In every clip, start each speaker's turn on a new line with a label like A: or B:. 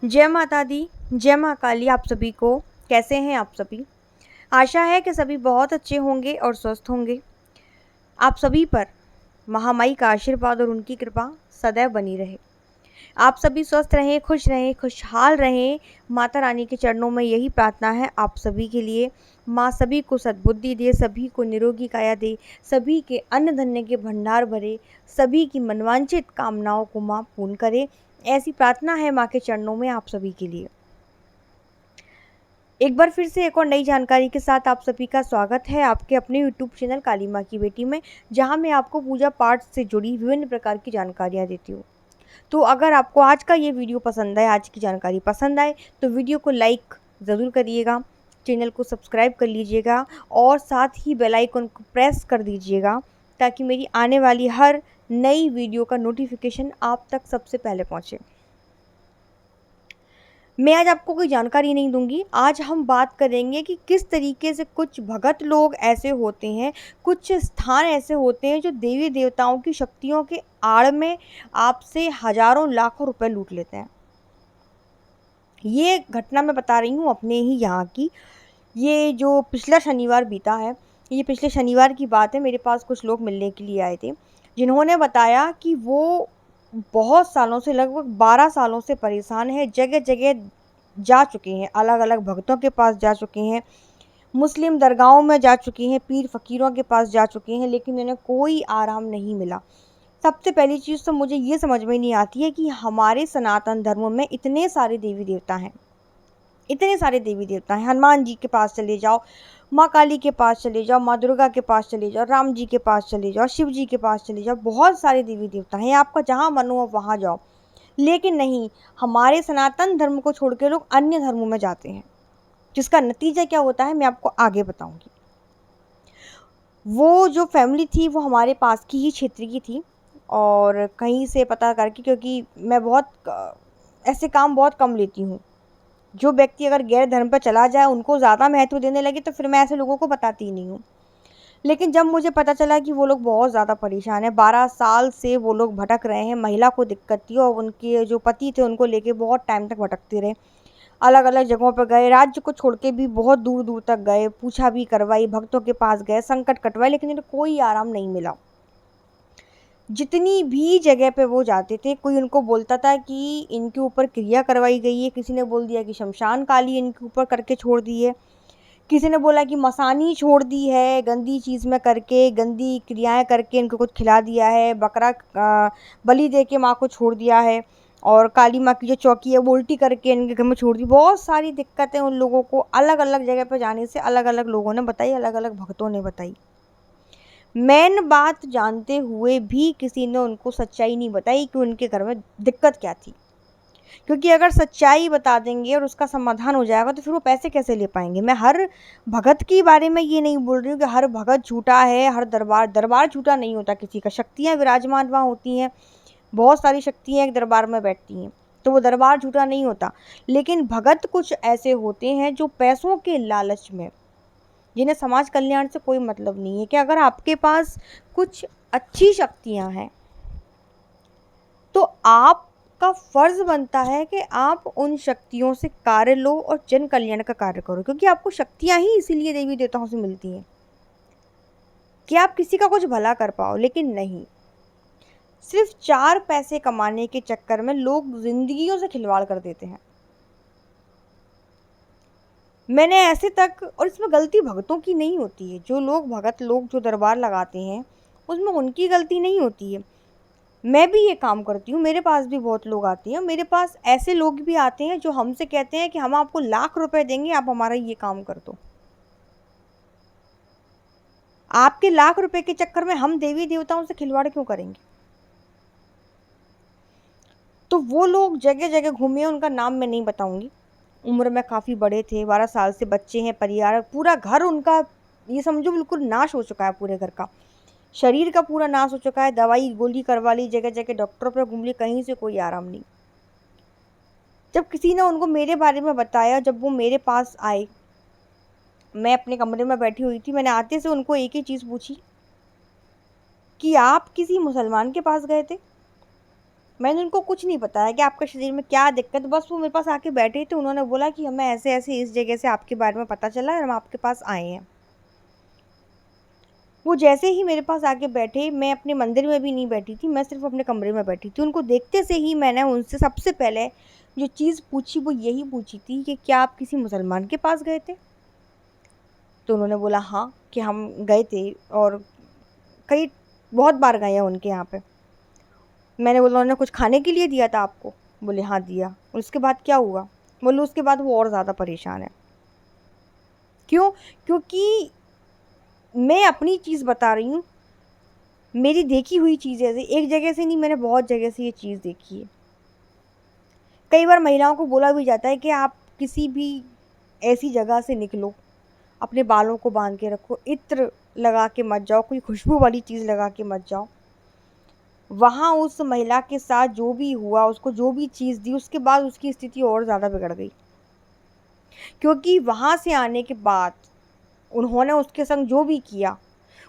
A: जय माता दी, जय माँ काली। आप सभी को कैसे हैं आप सभी? आशा है कि सभी बहुत अच्छे होंगे और स्वस्थ होंगे। आप सभी पर महामाई का आशीर्वाद और उनकी कृपा सदैव बनी रहे। आप सभी स्वस्थ रहें, खुश रहें, खुशहाल रहें। माता रानी के चरणों में यही प्रार्थना है आप सभी के लिए। माँ सभी को सद्बुद्धि दे, सभी को निरोगी काया दे, सभी के अन्न धन्य के भंडार भरे, सभी की मनवांछित कामनाओं को माँ पूर्ण करे। ऐसी प्रार्थना है माँ के चरणों में आप सभी के लिए। एक बार फिर से एक और नई जानकारी के साथ आप सभी का स्वागत है आपके अपने यूट्यूब चैनल काली माँ की बेटी में, जहाँ मैं आपको पूजा पाठ से जुड़ी विभिन्न प्रकार की जानकारियाँ देती हूँ। तो अगर आपको आज का ये वीडियो पसंद आए, आज की जानकारी पसंद आए, तो वीडियो को लाइक ज़रूर करिएगा, चैनल को सब्सक्राइब कर लीजिएगा और साथ ही बेल आइकन को प्रेस कर दीजिएगा, ताकि मेरी आने वाली हर नई वीडियो का नोटिफिकेशन आप तक सबसे पहले पहुँचे। मैं आज आपको कोई जानकारी नहीं दूंगी। आज हम बात करेंगे कि किस तरीके से कुछ भगत लोग ऐसे होते हैं, कुछ स्थान ऐसे होते हैं जो देवी देवताओं की शक्तियों के आड़ में आपसे हजारों लाखों रुपए लूट लेते हैं। ये घटना मैं बता रही हूँ अपने ही यहाँ की। ये जो पिछला शनिवार बीता है, ये पिछले शनिवार की बात है। मेरे पास कुछ लोग मिलने के लिए आए थे, जिन्होंने बताया कि वो बहुत सालों से, लगभग 12 सालों से परेशान है। जगह जगह जा चुके हैं, अलग अलग भक्तों के पास जा चुके हैं, मुस्लिम दरगाहों में जा चुके हैं, पीर फकीरों के पास जा चुके हैं, लेकिन इन्हें कोई आराम नहीं मिला। सबसे पहली चीज़ तो मुझे ये समझ में नहीं आती है कि हमारे सनातन धर्म में इतने सारे देवी देवता हैं, इतने सारे देवी देवता हैं। हनुमान जी के पास चले जाओ, माँ काली के पास चले जाओ, माँ दुर्गा के पास चले जाओ, राम जी के पास चले जाओ, शिव जी के पास चले जाओ, बहुत सारे देवी देवता हैं। आपका जहाँ मन हो वहाँ जाओ, लेकिन नहीं, हमारे सनातन धर्म को छोड़ के लोग अन्य धर्मों में जाते हैं, जिसका नतीजा क्या होता है मैं आपको आगे बताऊंगी। वो जो फैमिली थी वो हमारे पास की ही क्षेत्र की थी, और कहीं से पता करके, क्योंकि मैं ऐसे काम बहुत कम लेती हूँ। जो व्यक्ति अगर गैर धर्म पर चला जाए, उनको ज़्यादा महत्व देने लगे, तो फिर मैं ऐसे लोगों को बताती ही नहीं हूँ। लेकिन जब मुझे पता चला कि वो लोग बहुत ज़्यादा परेशान हैं, 12 साल से वो लोग भटक रहे हैं, महिला को दिक्कत थी और उनके जो पति थे उनको लेके बहुत टाइम तक भटकते रहे, अलग अलग जगहों पर गए, राज्य को छोड़ के भी बहुत दूर दूर तक गए, पूछा भी करवाई, भक्तों के पास गए, संकट कटवाए, लेकिन इन्हें कोई आराम नहीं मिला। जितनी भी जगह पे वो जाते थे, कोई उनको बोलता था कि इनके ऊपर क्रिया करवाई गई है, किसी ने बोल दिया कि शमशान काली इनके ऊपर करके छोड़ दी है, किसी ने बोला कि मसानी छोड़ दी है, गंदी चीज़ में करके, गंदी क्रियाएं करके इनको कुछ खिला दिया है, बकरा बलि दे के माँ को छोड़ दिया है, और काली माँ की जो चौकी है वो उल्टी करके इनके घर में छोड़ दी। बहुत सारी दिक्कतें उन लोगों को अलग अलग जगह पर जाने से अलग अलग लोगों ने बताई, अलग अलग भक्तों ने बताई। मेन बात जानते हुए भी किसी ने उनको सच्चाई नहीं बताई कि उनके घर में दिक्कत क्या थी, क्योंकि अगर सच्चाई बता देंगे और उसका समाधान हो जाएगा तो फिर वो पैसे कैसे ले पाएंगे। मैं हर भगत के बारे में ये नहीं बोल रही हूँ कि हर भगत झूठा है, हर दरबार झूठा नहीं होता। किसी का शक्तियाँ विराजमान वहाँ होती हैं, बहुत सारी शक्तियाँ एक दरबार में बैठती हैं, तो वो दरबार झूठा नहीं होता। लेकिन भगत कुछ ऐसे होते हैं जो पैसों के लालच में, जिन्हें समाज कल्याण से कोई मतलब नहीं है, कि अगर आपके पास कुछ अच्छी शक्तियाँ हैं तो आपका फर्ज बनता है कि आप उन शक्तियों से कार्य लो और जन कल्याण का कार्य करो, क्योंकि आपको शक्तियाँ ही इसीलिए देवी देवताओं से मिलती हैं कि आप किसी का कुछ भला कर पाओ। लेकिन नहीं, सिर्फ 4 पैसे कमाने के चक्कर में लोग जिंदगियों से खिलवाड़ कर देते हैं। मैंने ऐसे तक, और इसमें गलती भगतों की नहीं होती है, जो लोग भगत लोग जो दरबार लगाते हैं उसमें उनकी गलती नहीं होती है। मैं भी ये काम करती हूँ, मेरे पास भी बहुत लोग आते हैं, मेरे पास ऐसे लोग भी आते हैं जो हमसे कहते हैं कि हम आपको लाख रुपए देंगे, आप हमारा ये काम कर दो। आपके लाख रुपए के चक्कर में हम देवी देवताओं से खिलवाड़ क्यों करेंगे? तो वो लोग जगह जगह घूमे, उनका नाम मैं नहीं बताऊंगी। उम्र में काफ़ी बड़े थे, 12 साल से बच्चे हैं, परिवार, पूरा घर उनका ये समझो बिल्कुल नाश हो चुका है, पूरे घर का, शरीर का पूरा नाश हो चुका है। दवाई गोली करवा ली, जगह जगह डॉक्टरों पर घूम ली, कहीं से कोई आराम नहीं। जब किसी ने उनको मेरे बारे में बताया, जब वो मेरे पास आए, मैं अपने कमरे में बैठी हुई थी, मैंने आते से उनको एक ही चीज़ पूछी कि आप किसी मुसलमान के पास गए थे? मैंने उनको कुछ नहीं बताया कि आपके शरीर में क्या दिक्कत, बस वो मेरे पास आके बैठे थे। उन्होंने बोला कि हमें ऐसे ऐसे इस जगह से आपके बारे में पता चला है और हम आपके पास आए हैं। वो जैसे ही मेरे पास आके बैठे, मैं अपने मंदिर में भी नहीं बैठी थी, मैं सिर्फ अपने कमरे में बैठी थी। उनको देखते से ही मैंने उनसे सबसे पहले जो चीज़ पूछी वो यही पूछी थी कि क्या आप किसी मुसलमान के पास गए थे? तो उन्होंने बोला हाँ, कि हम गए थे और कई बहुत बार गए हैं उनके यहाँ पे। मैंने बोला उन्होंने कुछ खाने के लिए दिया था आपको? बोले हाँ दिया। उसके बाद क्या हुआ? बोले उसके बाद वो और ज़्यादा परेशान है। क्यों? क्योंकि मैं अपनी चीज़ बता रही हूँ, मेरी देखी हुई चीज़ें से, एक जगह से नहीं, मैंने बहुत जगह से ये चीज़ देखी है। कई बार महिलाओं को बोला भी जाता है कि आप किसी भी ऐसी जगह से निकलो, अपने बालों को बांध के रखो, इत्र लगा के मत जाओ, कोई खुशबू वाली चीज़ लगा के मत जाओ। वहाँ उस महिला के साथ जो भी हुआ, उसको जो भी चीज़ दी, उसके बाद उसकी स्थिति और ज़्यादा बिगड़ गई। क्योंकि वहाँ से आने के बाद उन्होंने उसके संग जो भी किया,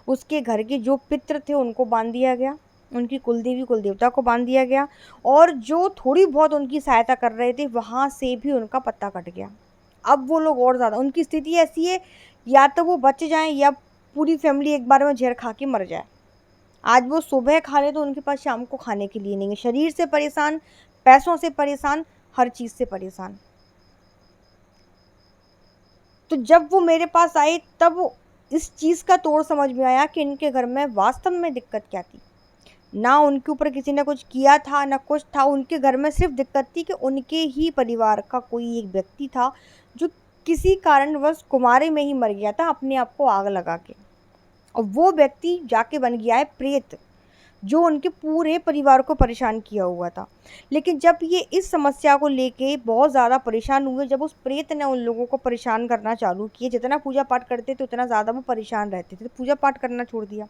A: उसके घर के जो पितृ थे उनको बांध दिया गया, उनकी कुलदेवी कुलदेवता को बांध दिया गया, और जो थोड़ी बहुत उनकी सहायता कर रहे थे वहाँ से भी उनका पत्ता कट गया। अब वो लोग और ज़्यादा, उनकी स्थिति ऐसी है, या तो वो बच जाएं या पूरी फैमिली एक बार में जहर खा के मर जाए। आज वो सुबह खा ले तो उनके पास शाम को खाने के लिए नहीं है। शरीर से परेशान, पैसों से परेशान, हर चीज़ से परेशान। तो जब वो मेरे पास आए तब इस चीज़ का तोड़ समझ में आया कि इनके घर में वास्तव में दिक्कत क्या थी। ना उनके ऊपर किसी ने कुछ किया था, ना कुछ था। उनके घर में सिर्फ दिक्कत थी कि उनके ही परिवार का कोई एक व्यक्ति था जो किसी कारणवश कुमारे में ही मर गया था, अपने आप को आग लगा के। और वो व्यक्ति जाके बन गया है प्रेत, जो उनके पूरे परिवार को परेशान किया हुआ था। लेकिन जब ये इस समस्या को लेके बहुत ज़्यादा परेशान हुए, जब उस प्रेत ने उन लोगों को परेशान करना चालू किया, जितना पूजा पाठ करते थे उतना ज़्यादा वो परेशान रहते थे, तो पूजा पाठ करना छोड़ दिया।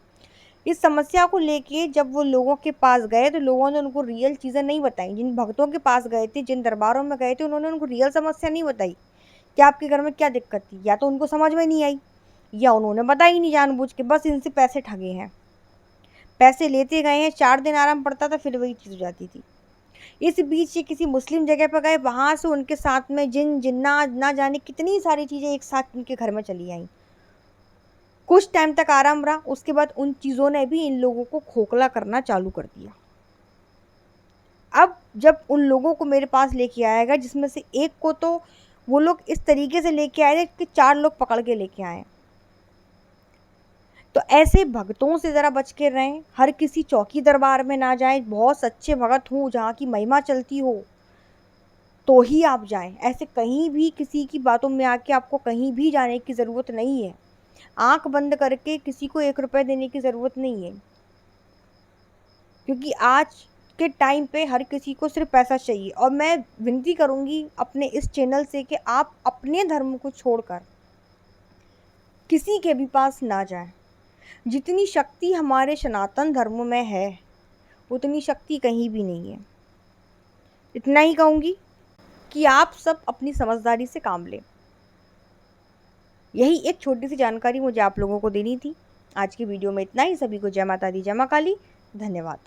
A: इस समस्या को लेके जब वो लोगों के पास गए तो लोगों ने उनको रियल चीज़ें नहीं बताई। जिन भक्तों के पास गए थे, जिन दरबारों में गए थे, उन्होंने उनको रियल समस्या नहीं बताई कि आपके घर में क्या दिक्कत थी। या तो उनको समझ में नहीं आई, या उन्होंने बताया ही नहीं जानबूझ के, बस इनसे पैसे ठगे हैं। पैसे लेते गए हैं, 4 दिन आराम पड़ता था, फिर वही चीज़ हो जाती थी। इस बीच ये किसी मुस्लिम जगह पर गए, वहाँ से उनके साथ में जिन जिन्नात ना जाने कितनी सारी चीज़ें एक साथ उनके घर में चली आईं। कुछ टाइम तक आराम रहा, उसके बाद उन चीज़ों ने भी इन लोगों को खोखला करना चालू कर दिया। अब जब उन लोगों को मेरे पास लेके आया गया, जिसमें से एक को तो वो लोग इस तरीके से लेके आए थे कि 4 लोग पकड़ के लेके आए। तो ऐसे भक्तों से ज़रा बच के रहें, हर किसी चौकी दरबार में ना जाएं। बहुत सच्चे भगत हों, जहाँ की महिमा चलती हो तो ही आप जाएं। ऐसे कहीं भी किसी की बातों में आके आपको कहीं भी जाने की ज़रूरत नहीं है। आंख बंद करके किसी को 1 रुपए देने की ज़रूरत नहीं है, क्योंकि आज के टाइम पे हर किसी को सिर्फ पैसा चाहिए। और मैं विनती करूँगी अपने इस चैनल से कि आप अपने धर्म को छोड़कर किसी के भी पास ना जाएं। जितनी शक्ति हमारे सनातन धर्म में है, उतनी शक्ति कहीं भी नहीं है। इतना ही कहूँगी कि आप सब अपनी समझदारी से काम लें। यही एक छोटी सी जानकारी मुझे आप लोगों को देनी थी। आज की वीडियो में इतना ही। सभी को जय माता दी, जय माँ काली। धन्यवाद।